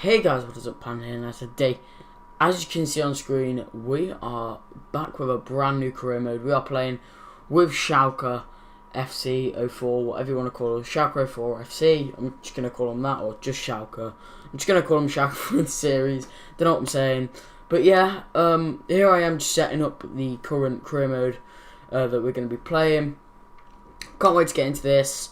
Hey guys, what is up, Pan here, and today, as you can see on screen, we are back with a brand new career mode. We are playing with Schalke FC 04, whatever you want to call it, Schalke 04 FC. I'm just going to call them that, or just Schalke. I'm just going to call them Schalke for the series, don't know what I'm saying. But yeah, here I am just setting up the current career mode that we're going to be playing. Can't wait to get into this.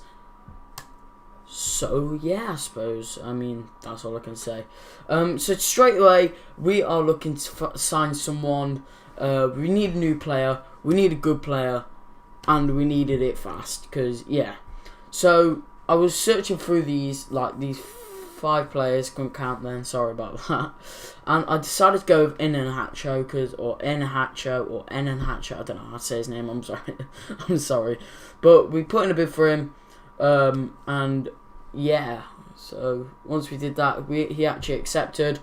So yeah, I suppose. I mean, that's all I can say. So straight away, we are looking to sign someone. We need a new player. We need a good player, and we needed it fast. Cause yeah. So I was searching through these 5 players. Couldn't count then. Sorry about that. And I decided to go with Iheanacho, or Iheanacho. I don't know how to say his name. I'm sorry. I'm sorry. But we put in a bid for him. And yeah, so once we did that, he actually accepted,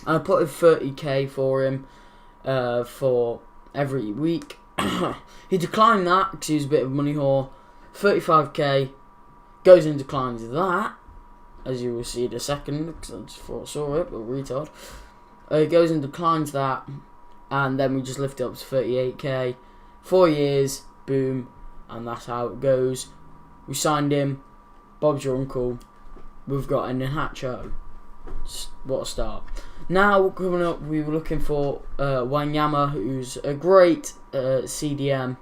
and I put in 30k for him for every week. He declined that because he was a bit of a money whore. 35k, goes and declines that, as you will see in a second, because I just thought I saw it, but retard. He goes and declines that, and then we just lift it up to 38k, 4 years, boom, and that's how it goes. We signed him. Bob's your uncle. We've got an Iheanacho. What a start. Now, coming up, we were looking for Wanyama, who's a great CDM.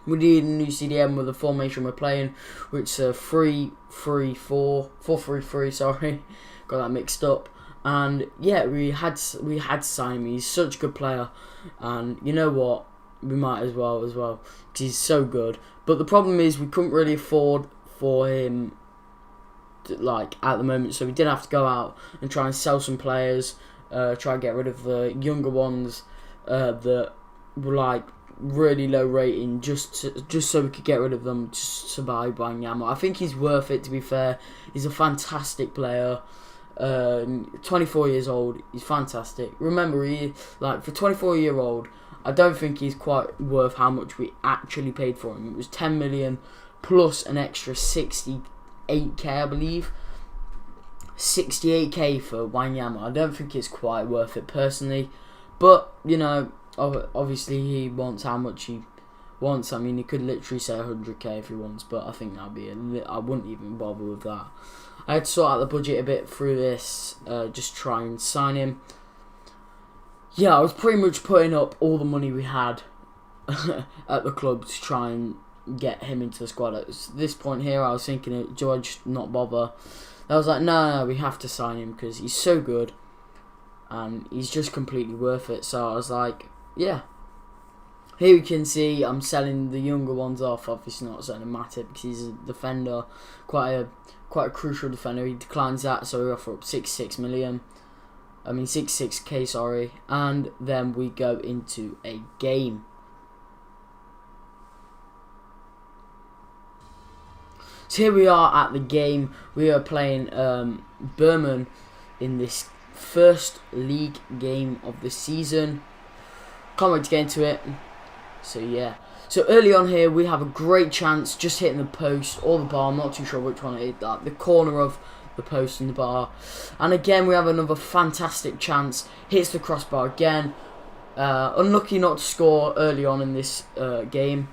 We need a new CDM with the formation we're playing, which is 4-3-3, sorry. Got that mixed up. And yeah, we had to sign him. He's such a good player. And you know what? We might as well, because he's so good. But the problem is we couldn't really afford for him at the moment, so we did have to go out and try and sell some players, try and get rid of the younger ones that were really low rating, just so we could get rid of them, just to buy Wanyama. I think he's worth it, to be fair. He's a fantastic player. 24 years old, he's fantastic. Remember, for 24-year-old, I don't think he's quite worth how much we actually paid for him. It was 10 million plus an extra 68k, I believe. 68k for Wanyama. I don't think it's quite worth it personally. But, you know, obviously he wants how much he wants. I mean, he could literally say 100k if he wants, but I think that'd be I wouldn't even bother with that. I had to sort out the budget a bit through this, just try and sign him. Yeah, I was pretty much putting up all the money we had at the club to try and get him into the squad. At this point here, I was thinking, do I just not bother? I was like, no, we have to sign him because he's so good and he's just completely worth it. So I was like, yeah. Here you can see I'm selling the younger ones off. Obviously not selling Matip because he's a defender, quite a crucial defender. He declines that, so we offer up 66k, sorry, and then we go into a game. So here we are at the game. We are playing Bremen in this first league game of the season. Can't wait to get into it. So yeah. So early on here, we have a great chance, just hitting the post or the bar. I'm not too sure which one it is. The corner of the post and the bar, and again we have another fantastic chance. Hits the crossbar again. Unlucky not to score early on in this game,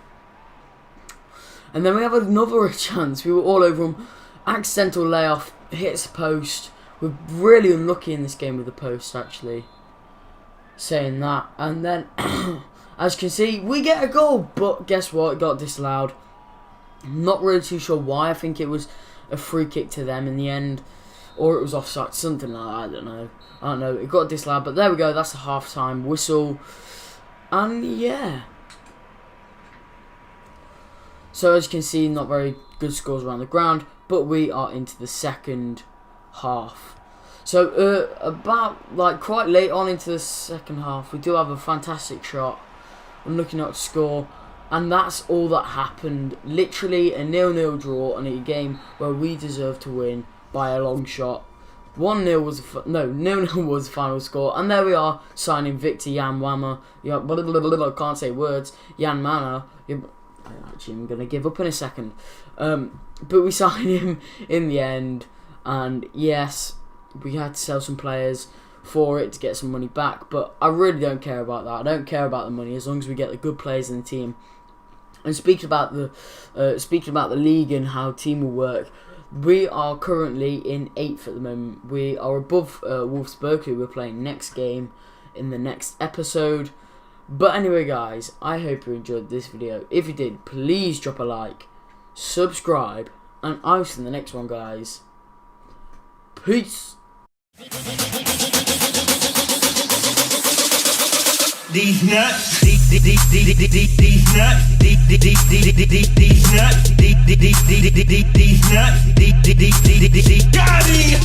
and then we have another chance. We were all over him. Accidental layoff, hits the post. We're really unlucky in this game with the post, actually, saying that. And then as you can see, we get a goal, but guess what, it got disallowed. I'm not really too sure why. I think it was a free kick to them in the end, or it was offside, something like that. I don't know. It got disallowed, but there we go. That's a half-time whistle, and yeah. So as you can see, not very good scores around the ground, but we are into the second half. So about quite late on into the second half, we do have a fantastic shot. I'm looking at score. And that's all that happened. Literally a 0-0 draw in a game where we deserved to win by a long shot. 1-0 was 0-0 was the final score. And there we are, signing Victor Wanyama. I can't say words. Wanyama. Actually, I'm gonna give up in a second. But we signed him in the end, and yes, we had to sell some players for it to get some money back, but I really don't care about that. I don't care about the money as long as we get the good players in the team. And speaking about the league and how team will work, we are currently in 8th at the moment. We are above Wolfsburg, who we're playing next game in the next episode. But anyway, guys, I hope you enjoyed this video. If you did, please drop a like, subscribe, and I'll see you in the next one, guys. Peace. These nuts, these nuts, got it.